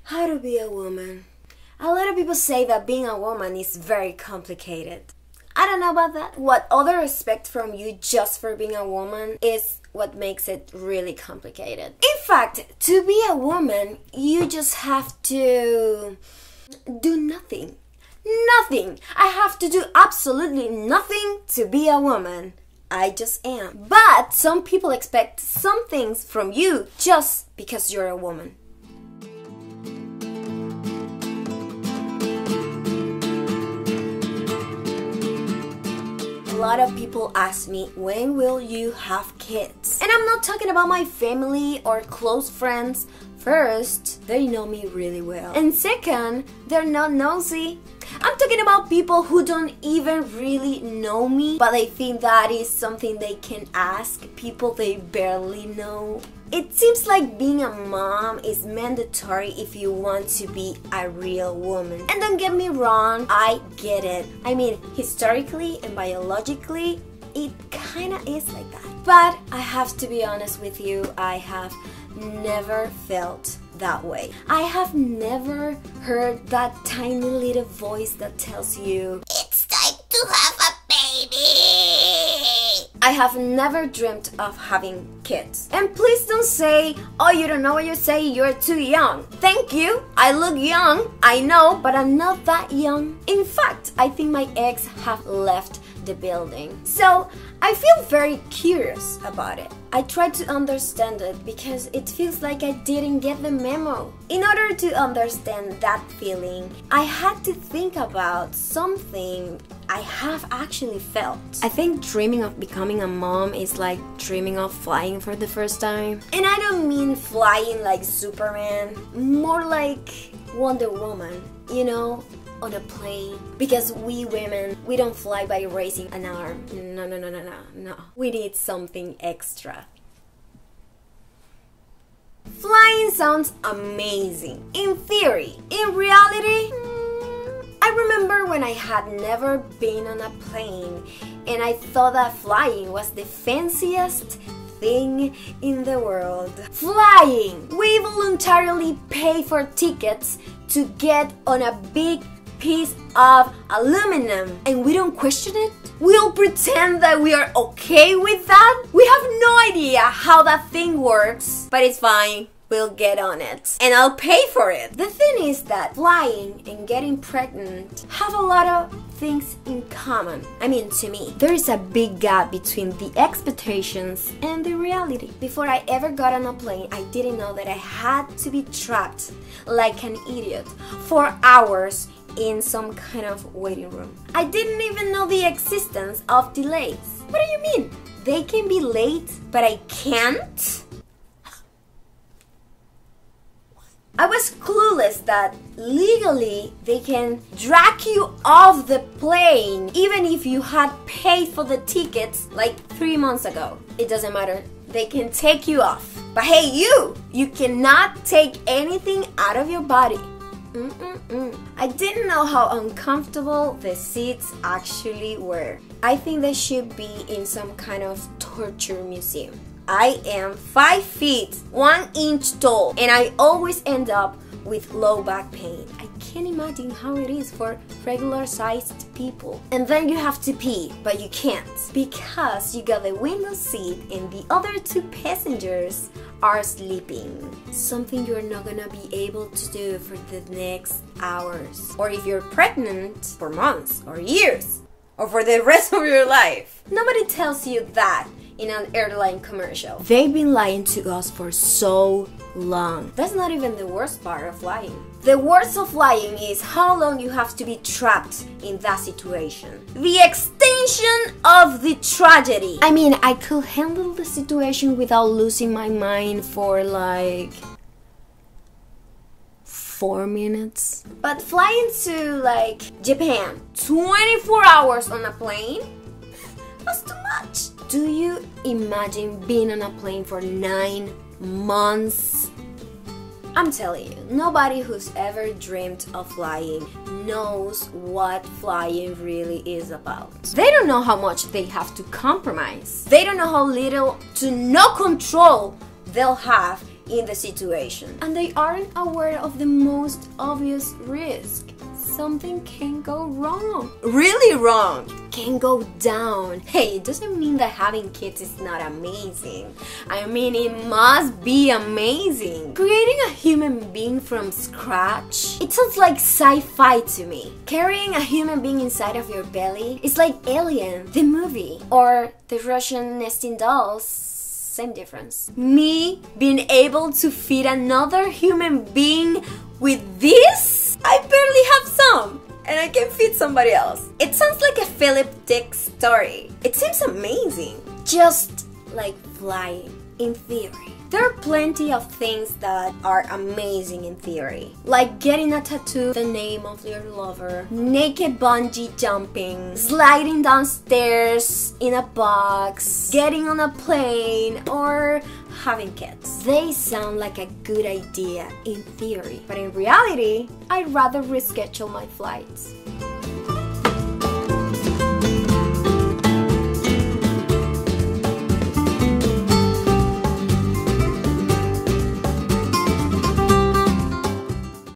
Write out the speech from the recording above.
How to be a woman. A lot of people say that being a woman is very complicated. I don't know about that. What others expect from you just for being a woman is what makes it really complicated. In fact, to be a woman, you just have to do nothing. Nothing. I have to do absolutely nothing to be a woman. I just am. But some people expect some things from you just because you're a woman. A lot of people ask me, when will you have kids? And I'm not talking about my family or close friends. First, they know me really well. And second, they're not nosy. I'm talking about people who don't even really know me, but they think that is something they can ask people they barely know. It seems like being a mom is mandatory if you want to be a real woman. And don't get me wrong, I get it. I mean, historically and biologically, it kinda is like that. But I have to be honest with you, I have never felt that way. I have never heard that tiny little voice that tells you, "It's time to have a baby." I have never dreamt of having kids. And please don't say, "Oh, you don't know what you're saying, you're too young." Thank you. I look young, I know, but I'm not that young. In fact, I think my eggs have left the building. So I feel very curious about it. I try to understand it because it feels like I didn't get the memo. In order to understand that feeling, I had to think about something I have actually felt. I think dreaming of becoming a mom is like dreaming of flying for the first time. And I don't mean flying like Superman, more like Wonder Woman, you know? On a plane, because we women, we don't fly by raising an arm. No. We need something extra. Flying sounds amazing in theory. In reality, I remember when I had never been on a plane and I thought that flying was the fanciest thing in the world. Flying! We voluntarily pay for tickets to get on a big piece of aluminum and we don't question it. We'll pretend that we are okay with that. We have no idea how that thing works, but it's fine. We'll get on it and I'll pay for it. The thing is that flying and getting pregnant have a lot of things in common. I mean, to me, there is a big gap between the expectations and the reality. Before I ever got on a plane, I didn't know that I had to be trapped like an idiot for hours in some kind of waiting room. I didn't even know the existence of delays. What do you mean? They can be late, but I can't? I was clueless that legally they can drag you off the plane even if you had paid for the tickets like 3 months ago. It doesn't matter. They can take you off. But hey, you cannot take anything out of your body. I didn't know how uncomfortable the seats actually were. I think they should be in some kind of torture museum. I am 5 feet 1 inch tall and I always end up with low back pain. I can't imagine how it is for regular sized people. And then you have to pee, but you can't because you got the window seat and the other 2 passengers are sleeping. Something you're not gonna be able to do for the next hours. Or if you're pregnant, for months or years, or for the rest of your life. Nobody tells you that in an airline commercial. They've been lying to us for so long. That's not even the worst part of flying. The worst of flying is how long you have to be trapped in that situation. The extension of the tragedy. I mean, I could handle the situation without losing my mind for like 4 minutes. But flying to like Japan, 24 hours on a plane? That's too much. Do you imagine being on a plane for 9 months? I'm telling you, nobody who's ever dreamed of flying knows what flying really is about. They don't know how much they have to compromise. They don't know how little to no control they'll have in the situation. And they aren't aware of the most obvious risk. Something can go wrong. Really wrong. It can go down. Hey, it doesn't mean that having kids is not amazing. I mean, it must be amazing. Creating a human being from scratch, it sounds like sci-fi to me. Carrying a human being inside of your belly is like Alien, the movie, or the Russian nesting dolls. Same difference. Me being able to feed another human being with this? I barely have some, and I can feed somebody else. It sounds like a Philip Dick story. It seems amazing. Just like flying, in theory. There are plenty of things that are amazing in theory, like getting a tattoo, the name of your lover, naked bungee jumping, sliding downstairs in a box, getting on a plane, or having kids. They sound like a good idea in theory, but in reality, I'd rather reschedule my flights.